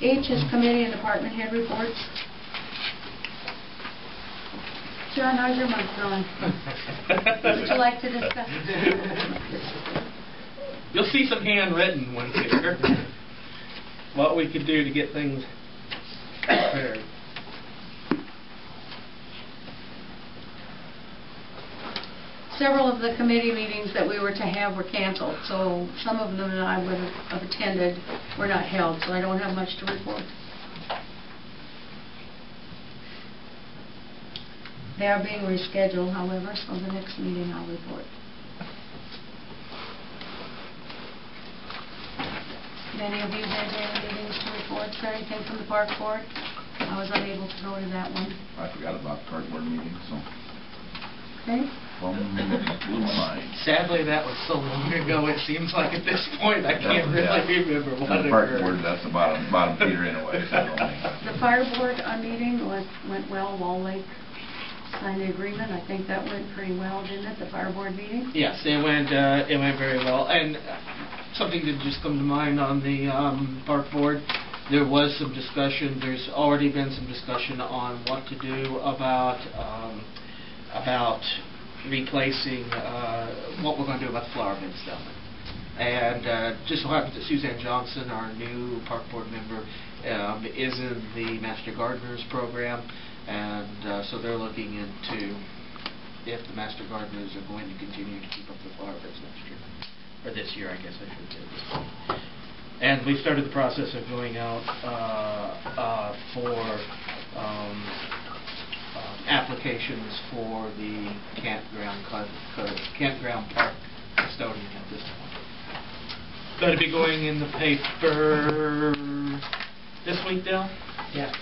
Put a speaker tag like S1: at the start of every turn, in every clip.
S1: H is committee and department head reports. John, how's your month going? Would you like to discuss?
S2: You'll see some handwritten ones here. What we could do to get things prepared.
S1: Several of the committee meetings that we were to have were canceled, so some of them that I would have attended were not held, so I don't have much to report. They are being rescheduled, however, so the next meeting I'll report. Did any of you have any meetings to report? Is there anything from the park board? I was unable to go to that one.
S3: I forgot about the park board meeting, so.
S1: Okay.
S2: Sadly, that was so long ago, it seems like at this point I can't really remember what
S3: the park board, that's the bottom feeder anyway. So
S1: the fire board meeting went well. Wall Lake signed the agreement. I think that went pretty well, didn't it, the fire board meeting?
S2: Yes, it went very well. And something that just come to mind on the park board, there was some discussion, there's already been some discussion on what to do about replacing what we're going to do about the flower beds down there. And just so happens that Suzanne Johnson, our new park board member, is in the Master Gardeners program, and so they're looking into if the Master Gardeners are going to continue to keep up the flower beds next year. Or this year, I guess I should say this year. And we started the process of going out for applications for the campground park custodian at this point. Going to be going in the paper this week, Dale? Yeah.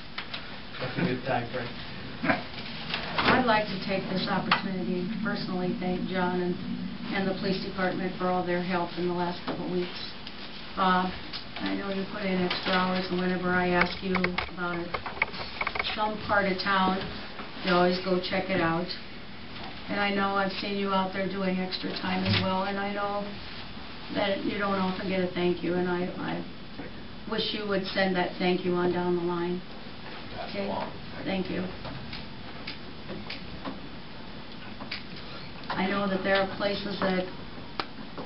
S2: That's a good time frame.
S1: I'd like to take this opportunity to personally thank John and the police department for all their help in the last couple of weeks. I know you put in extra hours, and whenever I ask you about some part of town, you always go check it out. And I know I've seen you out there doing extra time as well, and I know that you don't often get a thank you, and I wish you would send that thank you on down the line. Okay? Thank you. I know that there are places that,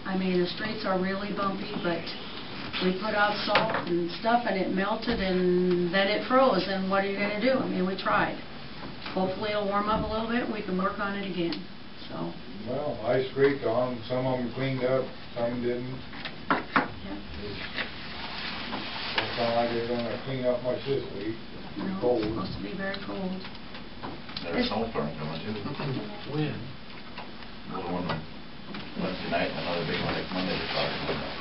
S1: I mean, the streets are really bumpy, but we put out salt and stuff and it melted and then it froze, and what are you going to do? I mean, we tried. Hopefully it'll warm up a little bit and we can work on it again. So.
S4: Well, I scraped on, some of them cleaned up, some didn't.
S1: Yeah.
S4: Don't sound like they're going to clean up much this week.
S1: No,
S4: cold.
S1: it's supposed to be very cold.
S3: there's a snowstorm coming too.
S2: When?
S3: Another one Wednesday night, another big one next Monday they're talking about.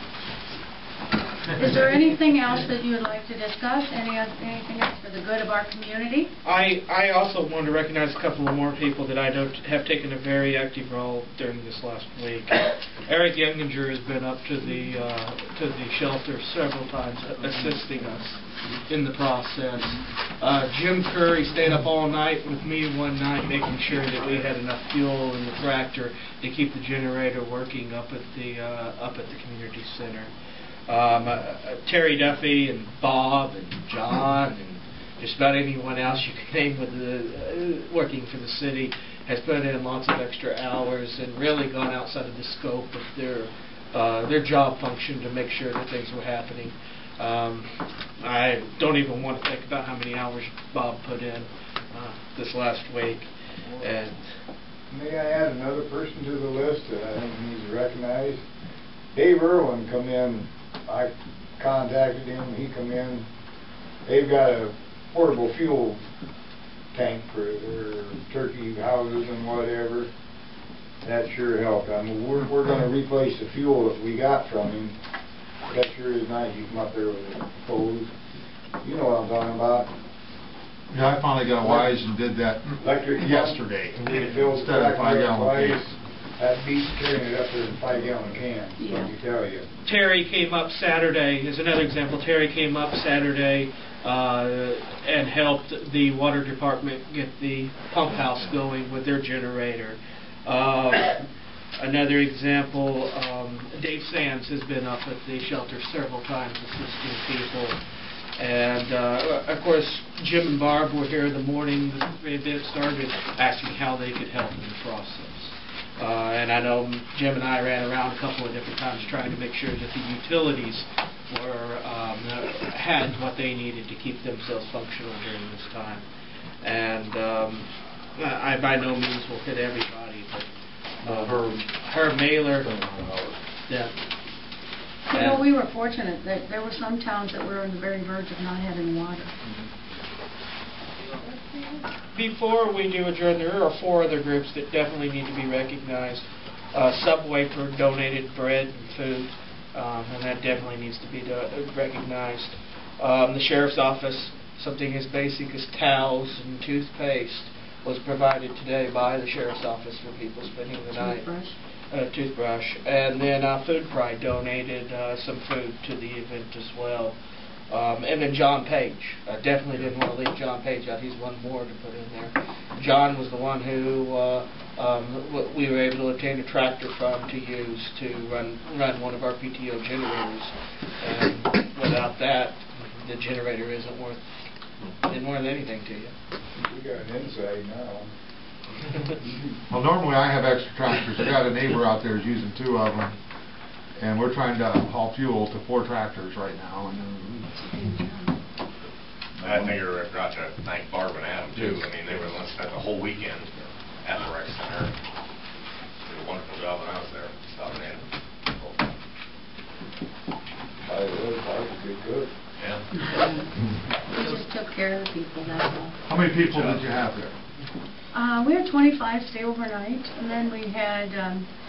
S1: Is there anything else that you would like to discuss? Anything else for the good of our community?
S2: I also want to recognize a couple of more people that I know have taken a very active role during this last week. Eric Younginger has been up to the shelter several times, assisting us in the process. Jim Curry stayed up all night with me one night, making sure that we had enough fuel in the tractor to keep the generator working up at the community center. Terry Duffy and Bob and John and just about anyone else you can name with working for the city has put in lots of extra hours and really gone outside of the scope of their job function to make sure that things were happening. I don't even want to think about how many hours Bob put in this last week. And
S4: may I add another person to the list that I think needs to recognize? Dave Irwin come in. I contacted him, he come in. They've got a portable fuel tank for their turkey houses and whatever. That sure helped. I mean, we're going to replace the fuel that we got from him. That sure is nice. You come up there with a hose. You know what I'm talking about.
S5: Yeah, I finally got wise and did that yesterday.
S4: Instead of 5-gallon cans. That beats carrying it up there in 5-gallon cans, let me tell you.
S2: Terry came up Saturday, is another example. Terry came up Saturday and helped the water department get the pump house going with their generator. Another example, Dave Sands has been up at the shelter several times assisting people. And of course, Jim and Barb were here the morning the event started, asking how they could help in the process. And I know Jim and I ran around a couple of different times trying to make sure that the utilities were had what they needed to keep themselves functional during this time. And I by no means will hit everybody, but her mailer, yeah.
S1: You know, we were fortunate that there were some towns that were on the very verge of not having water.
S2: Before we do adjourn, there are 4 other groups that definitely need to be recognized. Subway for donated bread and food, and that definitely needs to be recognized. The Sheriff's Office, something as basic as towels and toothpaste was provided today by the Sheriff's Office for people spending the night. Toothbrush. And then Food Pride donated some food to the event as well. And then John Page. I definitely didn't want to leave John Page out. He's one more to put in there. John was the one who we were able to obtain a tractor from to use to run one of our PTO generators. And without that, the generator isn't worth anything to you.
S4: We got an inside now.
S5: Well, normally I have extra tractors. I got a neighbor out there who's using 2 of them, and we're trying to haul fuel to 4 tractors right now. And
S6: I think I forgot to thank Barb and Adam too. I mean, they were the ones that spent the whole weekend at the rec center. Did a wonderful job when I was there, stopping in.
S4: Barb's a good cook.
S6: Yeah.
S1: We just took care of the people, that's all.
S5: how many people did you have there?
S1: We had 25 stay overnight, and then we had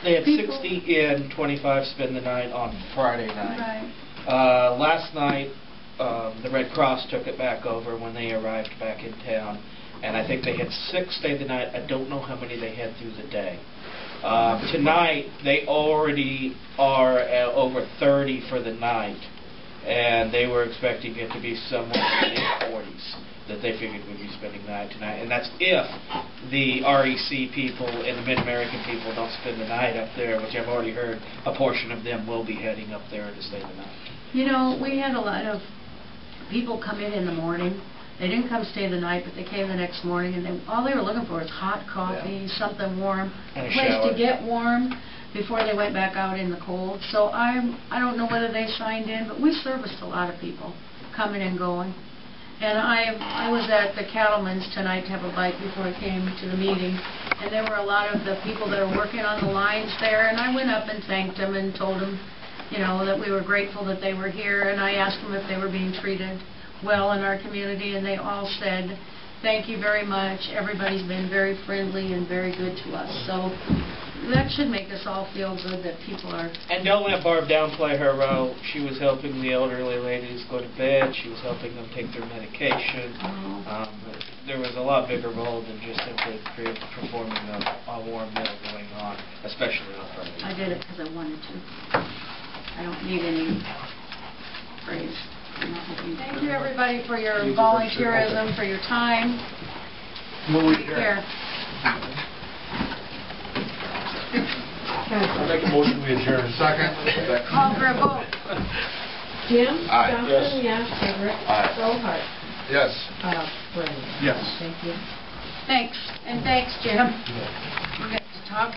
S2: They had
S1: people,
S2: 60 in, 25 spend the night on Friday night.
S1: Right.
S2: Last night, the Red Cross took it back over when they arrived back in town, and I think they had 6 stay the night. I don't know how many they had through the day. Tonight, they already are over 30 for the night, and they were expecting it to be somewhere in the 40s that they figured would be spending the night tonight. And that's if the REC people and the Mid-American people don't spend the night up there, which I've already heard a portion of them will be heading up there to stay the night.
S1: You know, we had a lot of people come in the morning. They didn't come stay the night, but they came the next morning, and all they were looking for was hot coffee, something warm,
S2: And a
S1: place
S2: shower.
S1: to get warm before they went back out in the cold. So I don't know whether they signed in, but we serviced a lot of people coming and going. And I was at the Cattleman's tonight to have a bite before I came to the meeting, and there were a lot of the people that are working on the lines there, and I went up and thanked them and told them, you know, that we were grateful that they were here, and I asked them if they were being treated well in our community, and they all said, thank you very much. Everybody's been very friendly and very good to us. So that should make us all feel good that people are...
S2: And don't let Barb downplay her role. She was helping the elderly ladies go to bed. She was helping them take their medication. There was a lot bigger role than just simply performing a warm meal going on, especially on Friday.
S1: I did it because I wanted to. I don't need any praise. Thank you, everybody, for your volunteerism, for your time. Take care.
S5: I'll make a motion we adjourn. Second.
S1: Call for a vote.
S7: Jim?
S5: Aye.
S7: Johnson? Yes. Everett?
S5: Aye.
S7: Goldhart?
S5: Yes.
S7: Brennan?
S5: Yes.
S7: Thank you.
S1: Thanks, and thanks, Jim. We got to talk.